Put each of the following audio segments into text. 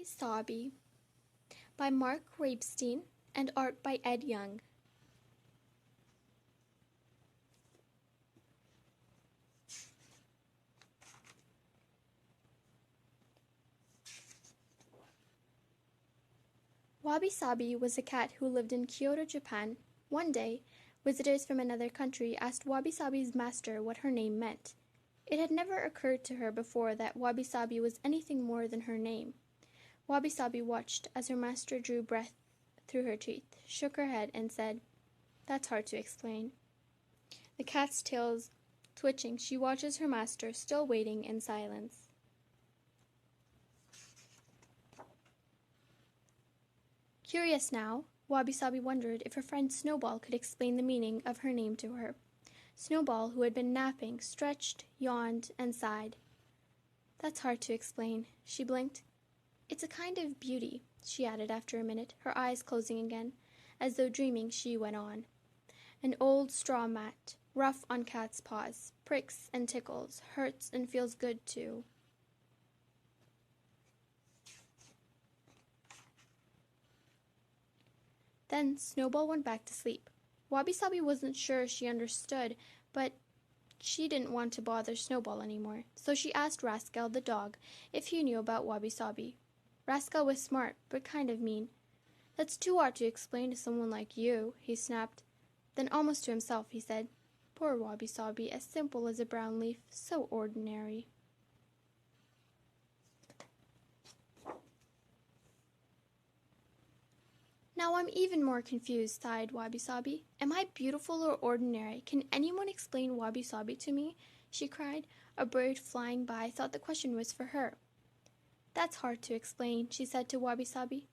Wabi Sabi by Mark Reibstein and art by Ed Young. Wabi Sabi was a cat who lived in Kyoto, Japan. One day, visitors from another country asked Wabi Sabi's master what her name meant. It had never occurred to her before that Wabi Sabi was anything more than her name. Wabi Sabi watched as her master drew breath through her teeth, shook her head, and said, "That's hard to explain." The cat's tails twitching, she watches her master, still waiting in silence. Curious now, Wabi Sabi wondered if her friend Snowball could explain the meaning of her name to her. Snowball, who had been napping, stretched, yawned, and sighed. "That's hard to explain," she blinked. "It's a kind of beauty," she added after a minute, her eyes closing again. As though dreaming, she went on. "An old straw mat, rough on cat's paws, pricks and tickles, hurts and feels good too." Then Snowball went back to sleep. Wabi Sabi wasn't sure she understood, but she didn't want to bother Snowball anymore, so she asked Rascal the dog if he knew about Wabi Sabi. Rascal was smart, but kind of mean. "That's too hard to explain to someone like you," he snapped. Then almost to himself he said, "Poor Wabi Sabi, as simple as a brown leaf, so ordinary." "Now I'm even more confused," sighed Wabi Sabi. "Am I beautiful or ordinary? Can anyone explain Wabi Sabi to me?" she cried. A bird flying by thought the question was for her. "That's hard to explain," she said to Wabi Sabi.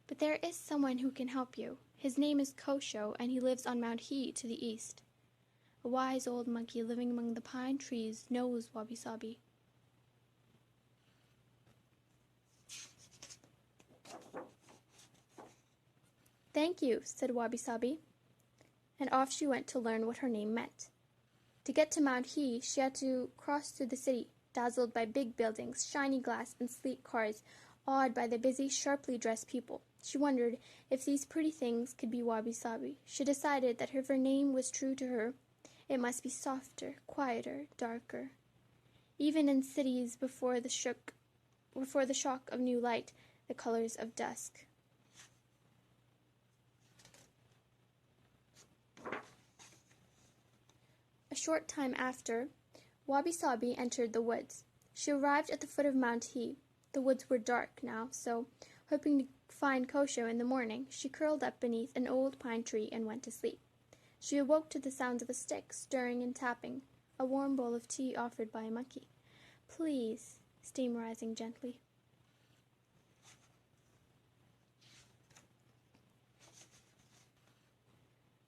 "But there is someone who can help you. His name is Kosho, and he lives on Mount He to the east." A wise old monkey living among the pine trees knows Wabi Sabi. "Thank you," said Wabi Sabi, and off she went to learn what her name meant. To get to Mount He, she had to cross through the city, dazzled by big buildings, shiny glass, and sleek cars, awed by the busy, sharply dressed people. She wondered if these pretty things could be Wabi Sabi. She decided that if her name was true to her, it must be softer, quieter, darker. Even in cities before the shock of new light, the colors of dusk. A short time after, Wabi Sabi entered the woods. She arrived at the foot of Mount He. The woods were dark now, so, hoping to find Kosho in the morning, she curled up beneath an old pine tree and went to sleep. She awoke to the sounds of a stick stirring and tapping, a warm bowl of tea offered by a monkey. "Please," steam rising gently.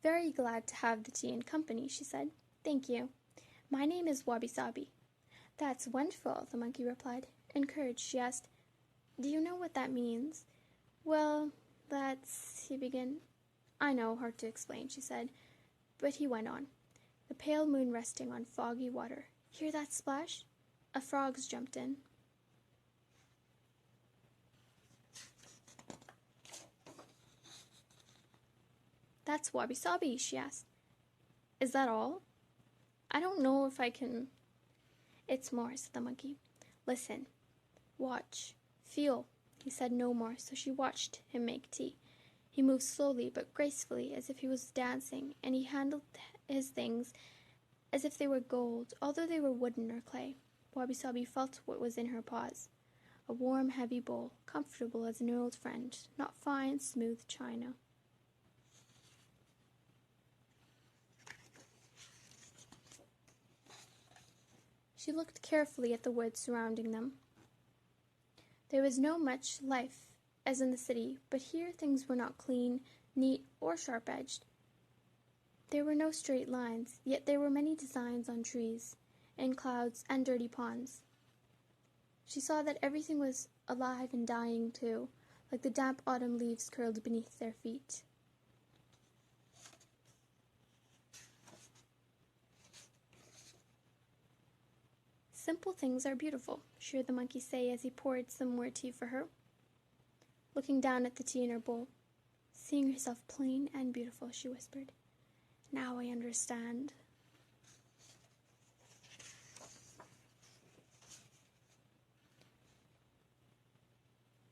"Very glad to have the tea and company," she said. "Thank you. My name is Wabi Sabi." "That's wonderful," the monkey replied. Encouraged, she asked, "Do you know what that means?" "Well, that's—" he began. "I know, hard to explain," she said, but he went on. "The pale moon resting on foggy water. Hear that splash? A frog's jumped in." "That's Wabi Sabi," she asked. "Is that all? I don't know if I can—" "It's more," said the monkey. "Listen. Watch. Feel." He said no more, so she watched him make tea. He moved slowly but gracefully as if he was dancing, and he handled his things as if they were gold, although they were wooden or clay. Wabi Sabi felt what was in her paws. A warm, heavy bowl, comfortable as an old friend, not fine, smooth china. She looked carefully at the woods surrounding them. There was no much life as in the city, but here things were not clean, neat, or sharp-edged. There were no straight lines, yet there were many designs on trees, in clouds, and dirty ponds. She saw that everything was alive and dying too, like the damp autumn leaves curled beneath their feet. "Simple things are beautiful," she heard the monkey say as he poured some more tea for her. looking down at the tea in her bowl. Seeing herself plain and beautiful, she whispered. Now I understand.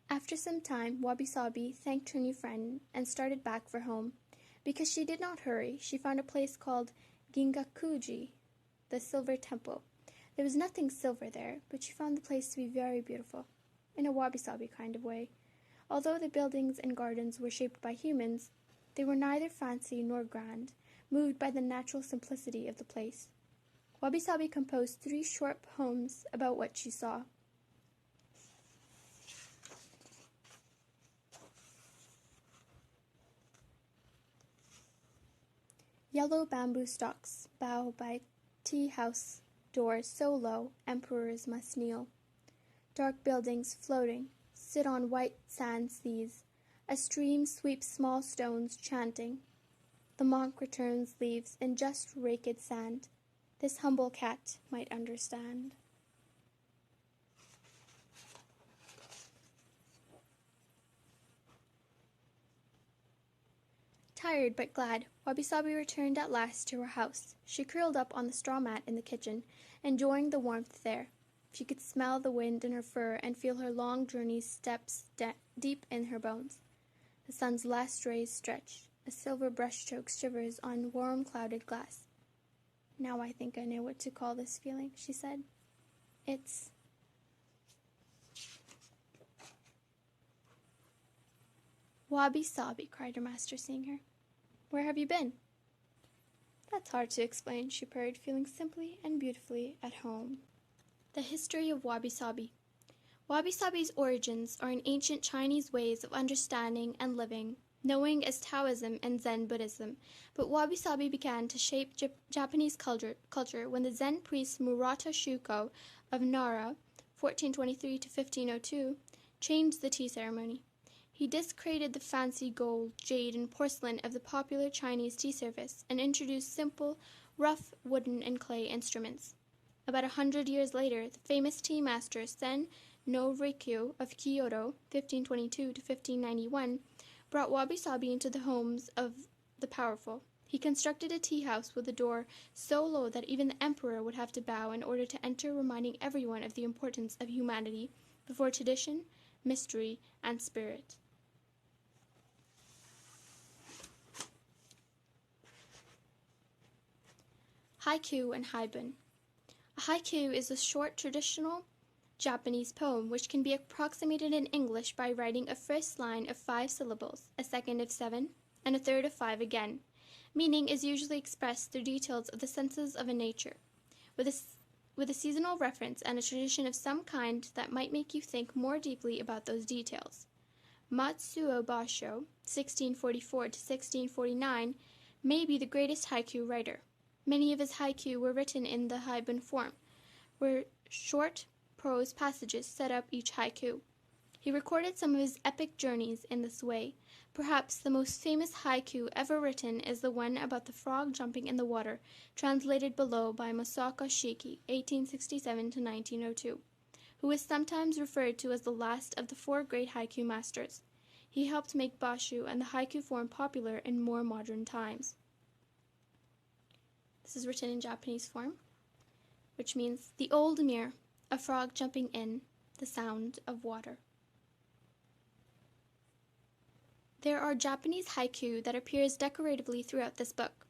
After some time, Wabi Sabi thanked her new friend and started back for home. Because she did not hurry, she found a place called Gingakuji, the Silver Temple. There was nothing silver there, but she found the place to be very beautiful, in a Wabi Sabi kind of way. Although the buildings and gardens were shaped by humans, they were neither fancy nor grand, moved by the natural simplicity of the place. Wabi Sabi composed 3 short poems about what she saw. Yellow bamboo stalks bow by tea house doors so low, emperors must kneel. Dark buildings floating, sit on white sand seas. A stream sweeps small stones, chanting. The monk returns leaves in just raked sand. This humble cat might understand. Tired but glad, Wabi Sabi returned at last to her house. She curled up on the straw mat in the kitchen, enjoying the warmth there. She could smell the wind in her fur and feel her long journey's steps deep in her bones. The sun's last rays stretched. A silver brushstroke shivers on warm clouded glass. Now I think I know what to call this feeling, she said. It's... Wabi Sabi, cried her master, seeing her. Where have you been? That's hard to explain, she purred, feeling simply and beautifully at home. The history of Wabi Sabi. Wabi Sabi's origins are in ancient Chinese ways of understanding and living, known as Taoism and Zen Buddhism, but Wabi Sabi began to shape Japanese culture when the Zen priest Murata Shuko of Nara, 1423 to 1502, changed the tea ceremony. He discredited the fancy gold, jade, and porcelain of the popular Chinese tea service and introduced simple, rough wooden and clay instruments. About 100 years later, the famous tea master Sen no Rikyu of Kyoto, 1522 to 1591, brought Wabi Sabi into the homes of the powerful. He constructed a tea house with a door so low that even the emperor would have to bow in order to enter, reminding everyone of the importance of humanity before tradition, mystery, and spirit. Haiku and Haibun. A haiku is a short traditional Japanese poem which can be approximated in English by writing a first line of 5 syllables, a second of 7, and a third of 5 again. Meaning is usually expressed through details of the senses of a nature, with a seasonal reference and a tradition of some kind that might make you think more deeply about those details. Matsuo Basho, 1644 to 1649, may be the greatest haiku writer. Many of his haiku were written in the haibun form, where short prose passages set up each haiku. He recorded some of his epic journeys in this way. Perhaps the most famous haiku ever written is the one about the frog jumping in the water, translated below by Masako Shiki, 1867 to 1902, who is sometimes referred to as the last of the 4 great haiku masters. He helped make basho and the haiku form popular in more modern times. This is written in Japanese form, which means the old mirror, a frog jumping in, the sound of water. There are Japanese haiku that appears decoratively throughout this book.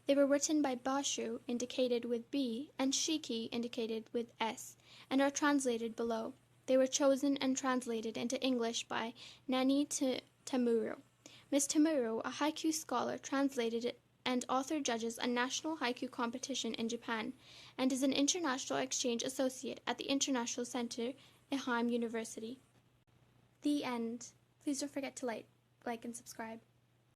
They were written by basho, indicated with B, and shiki, indicated with S, and are translated below. They were chosen and translated into English by Nani Tamuro. Miss Tamuro, a haiku scholar, translated it and author judges a national haiku competition in Japan, and is an international exchange associate at the International Center, Ehime University. The end. Please don't forget to like and subscribe.